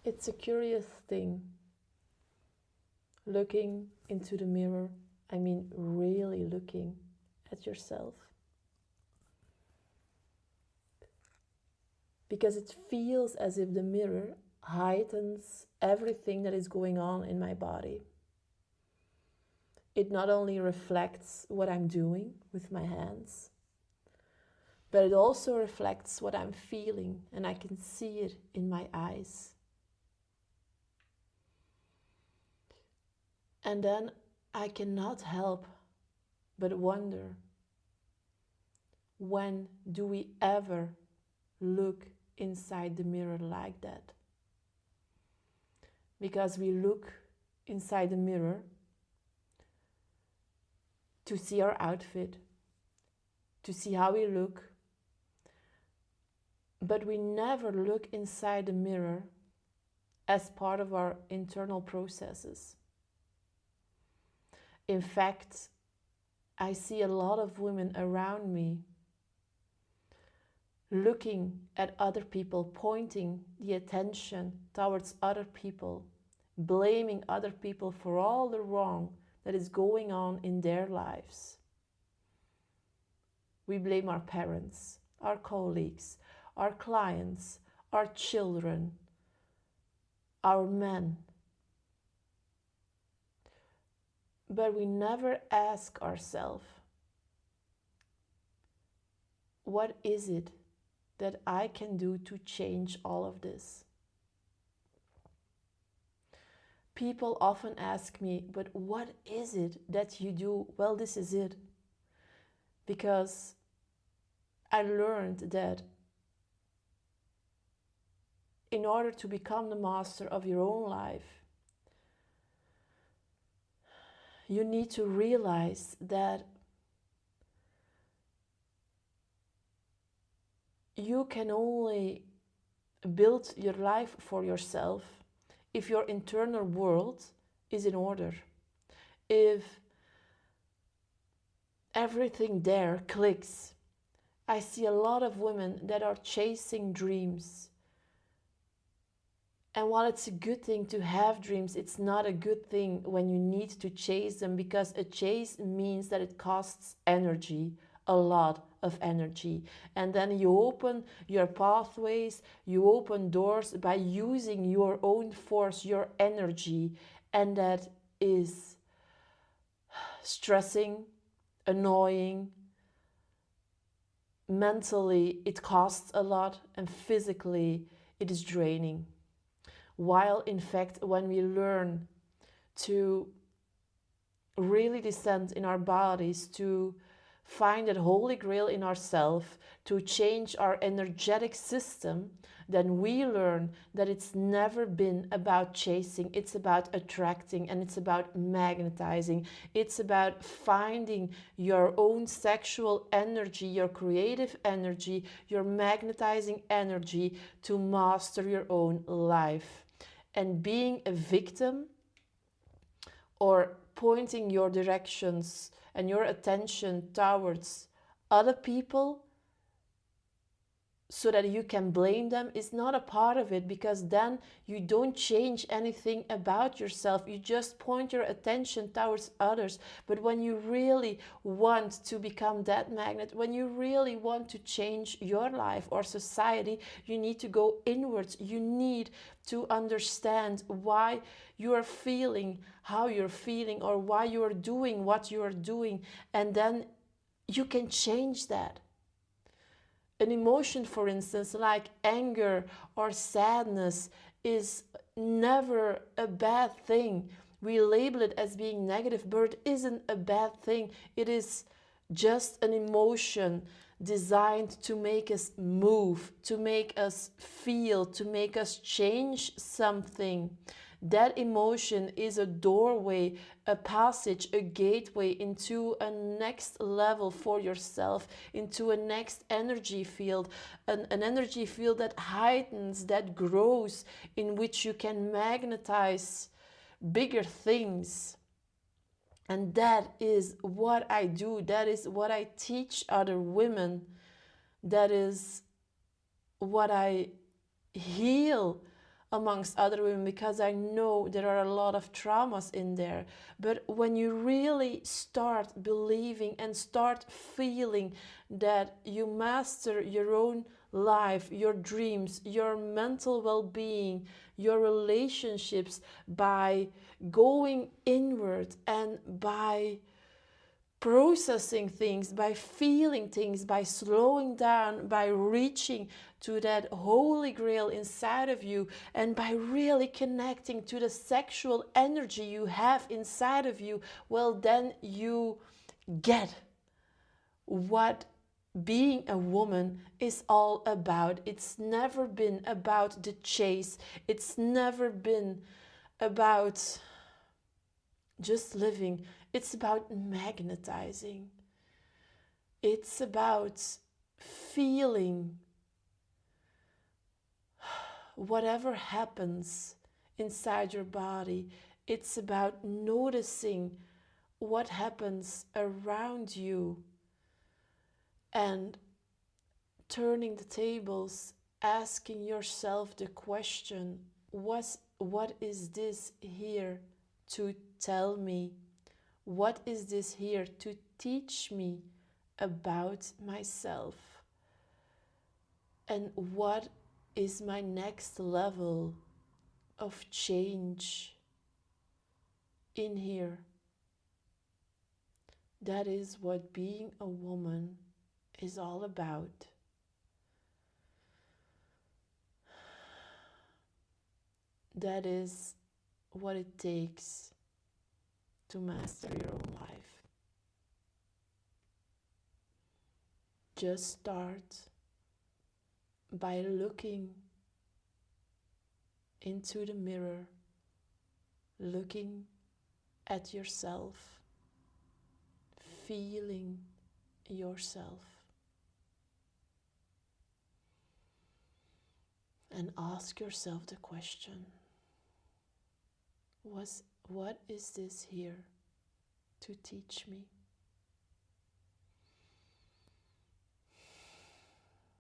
It's a curious thing, looking into the mirror. I mean, really looking at yourself. Because it feels as if the mirror heightens everything that is going on in my body. It not only reflects what I'm doing with my hands, but it also reflects what I'm feeling, and I can see it in my eyes. And then I cannot help but wonder, when do we ever look inside the mirror like that? Because we look inside the mirror to see our outfit, to see how we look, but we never look inside the mirror as part of our internal processes. In fact, I see a lot of women around me looking at other people, pointing the attention towards other people, blaming other people for all the wrong that is going on in their lives. We blame our parents, our colleagues, our clients, our children, our men. But we never ask ourselves, what is it that I can do to change all of this? People often ask me, but what is it that you do? Well, this is it. Because I learned that in order to become the master of your own life, you need to realize that you can only build your life for yourself if your internal world is in order. If everything there clicks. I see a lot of women that are chasing dreams. And while it's a good thing to have dreams, it's not a good thing when you need to chase them, because a chase means that it costs energy, a lot of energy. And then you open your pathways, you open doors by using your own force, your energy, and that is stressing, annoying. Mentally, it costs a lot, and physically, it is draining. While in fact, when we learn to really descend in our bodies, to find that holy grail in ourselves, to change our energetic system, then we learn that it's never been about chasing, it's about attracting, and it's about magnetizing. It's about finding your own sexual energy, your creative energy, your magnetizing energy to master your own life. And being a victim or pointing your directions and your attention towards other people so that you can blame them is not a part of it, because then you don't change anything about yourself. You just point your attention towards others. But when you really want to become that magnet, when you really want to change your life or society, you need to go inwards. You need to understand why you are feeling how you're feeling, or why you are doing what you are doing, and then you can change that. An emotion, for instance, like anger or sadness, is never a bad thing. We label it as being negative, but it isn't a bad thing. It is just an emotion designed to make us move, to make us feel, to make us change something. That emotion is a doorway, a passage, a gateway into a next level for yourself, into a next energy field, an energy field that heightens, that grows, in which you can magnetize bigger things. And that is what I do. That is what I teach other women. That is what I heal amongst other women, because I know there are a lot of traumas in there. But when you really start believing and start feeling that you master your own life, your dreams, your mental well-being, your relationships, by going inward and by processing things, by feeling things, by slowing down, by reaching to that holy grail inside of you, and by really connecting to the sexual energy you have inside of you, well, then you get what being a woman is all about. It's never been about the chase. It's never been about just living. It's about magnetizing. It's about feeling whatever happens inside your body. It's about noticing what happens around you and turning the tables, asking yourself the question, what is this here to tell me? What is this here to teach me about myself? And what is my next level of change in here? That is what being a woman is all about. That is what it takes to master your own life. Just start by looking into the mirror, looking at yourself, feeling yourself, and ask yourself the question, what is this here to teach me?